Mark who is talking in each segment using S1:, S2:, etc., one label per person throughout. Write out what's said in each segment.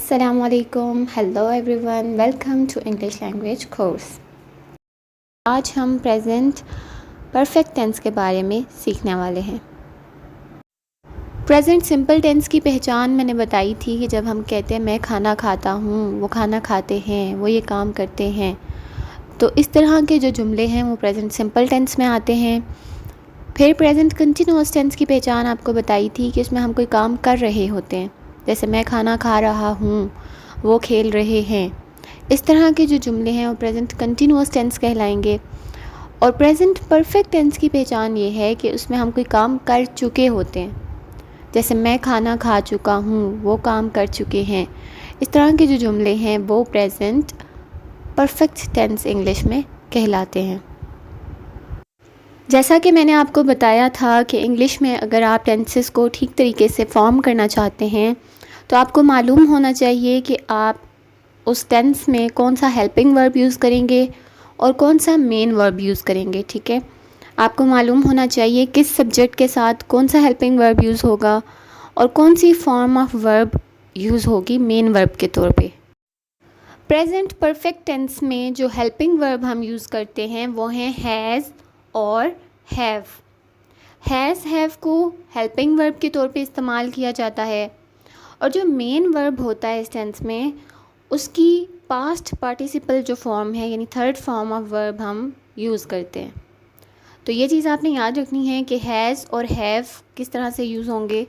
S1: अस्सलाम वालेकुम, hello everyone, welcome to English language course. आज हम प्रेजेंट परफेक्ट टेंस के बारे में सीखने वाले हैं। प्रेजेंट सिंपल टेंस की पहचान मैंने बताई थी कि जब हम कहते हैं मैं खाना खाता हूँ, वो खाना खाते हैं, वो ये काम करते हैं, तो इस तरह के जो जुमले हैं वो प्रेजेंट सिंपल टेंस में आते हैं। फिर प्रेजेंट कंटिन्यूअस टेंस की पहचान आपको बताई थी कि इसमें हम कोई काम कर रहे होते हैं, जैसे मैं खाना खा रहा हूँ, वो खेल रहे हैं। इस तरह के जो जुमले हैं वो प्रेजेंट कंटिन्यूअस टेंस कहलाएंगे। और प्रेजेंट परफेक्ट टेंस की पहचान ये है कि उसमें हम कोई काम कर चुके होते हैं, जैसे मैं खाना खा चुका हूँ, वो काम कर चुके हैं। इस तरह के जो जुमले हैं वो प्रेजेंट परफेक्ट टेंस इंग्लिश में कहलाते हैं। जैसा कि मैंने आपको बताया था कि इंग्लिश में अगर आप टेंसेस को ठीक तरीके से फॉर्म करना चाहते हैं तो आपको मालूम होना चाहिए कि आप उस टेंस में कौन सा हेल्पिंग वर्ब यूज़ करेंगे और कौन सा मेन वर्ब यूज़ करेंगे। ठीक है, आपको मालूम होना चाहिए किस सब्जेक्ट के साथ कौन सा हेल्पिंग वर्ब यूज़ होगा और कौन सी फॉर्म ऑफ वर्ब यूज़ होगी मेन वर्ब के तौर पे। प्रेजेंट परफेक्ट टेंस में जो हेल्पिंग वर्ब हम यूज़ करते हैं वो हैं हैज़ और हैव। हैज़ हैव को हेल्पिंग वर्ब के तौर पे इस्तेमाल किया जाता है और जो मेन वर्ब होता है इस टेंस में उसकी पास्ट पार्टिसिपल जो फॉर्म है यानी थर्ड फॉर्म ऑफ वर्ब हम यूज़ करते हैं। तो ये चीज़ आपने याद रखनी है कि हैज़ और हैव किस तरह से यूज़ होंगे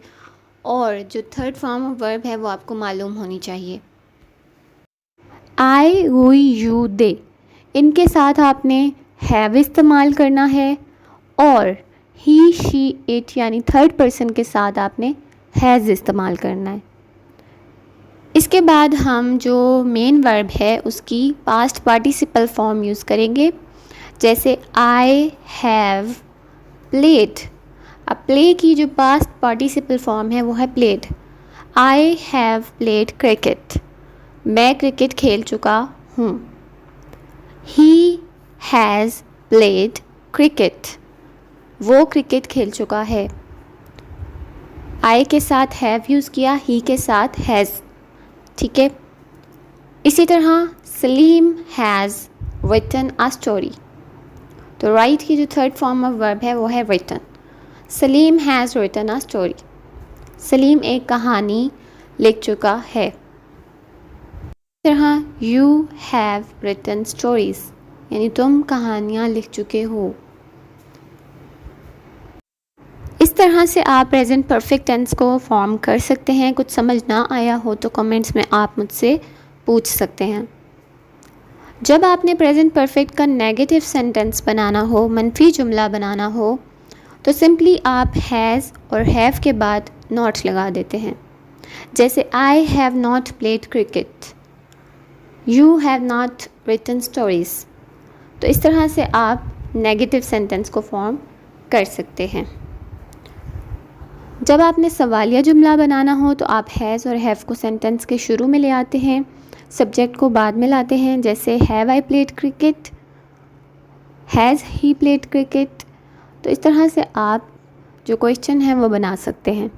S1: और जो थर्ड फॉर्म ऑफ वर्ब है वो आपको मालूम होनी चाहिए। आई, वी, यू, दे, इनके साथ आपने हैव इस्तेमाल करना है और ही, शी, इट यानी थर्ड पर्सन के साथ आपने हैज़ इस्तेमाल करना है। इसके बाद हम जो मेन वर्ब है उसकी पास्ट पार्टिसिपल फॉर्म यूज़ करेंगे, जैसे आई हैव प्लेड। अब प्ले की जो पास्ट पार्टिसिपल फॉर्म है वो है played. I have played cricket, मैं क्रिकेट खेल चुका हूँ। ही हैज़ प्लेड क्रिकेट, वो क्रिकेट खेल चुका है। आई के साथ हैव यूज़ किया, ही के साथ हैज़। ठीक है, इसी तरह Salim has written a story, तो राइट की जो थर्ड फॉर्म ऑफ वर्ब है वो है written. Salim has written a story, Salim एक कहानी लिख चुका है। इसी तरह यू हैव रिटन स्टोरीज़, यानी तुम कहानियाँ लिख चुके हो। इस तरह से आप प्रेजेंट परफेक्ट टेंस को फॉर्म कर सकते हैं। कुछ समझ ना आया हो तो कमेंट्स में आप मुझसे पूछ सकते हैं। जब आपने प्रेजेंट परफेक्ट का नेगेटिव सेंटेंस बनाना हो, मनफी जुमला बनाना हो, तो सिंपली आप हैज़ और हैव के बाद नॉट लगा देते हैं, जैसे I have not played cricket, you have not written stories. तो इस तरह से आप नेगेटिव सेंटेंस को फॉर्म कर सकते हैं। जब आपने सवालिया जुमला बनाना हो तो आप हैज़ और हैव को सेंटेंस के शुरू में ले आते हैं, सब्जेक्ट को बाद में लाते हैं, जैसे have I played cricket, has he played cricket. तो इस तरह से आप जो क्वेश्चन है वो बना सकते हैं।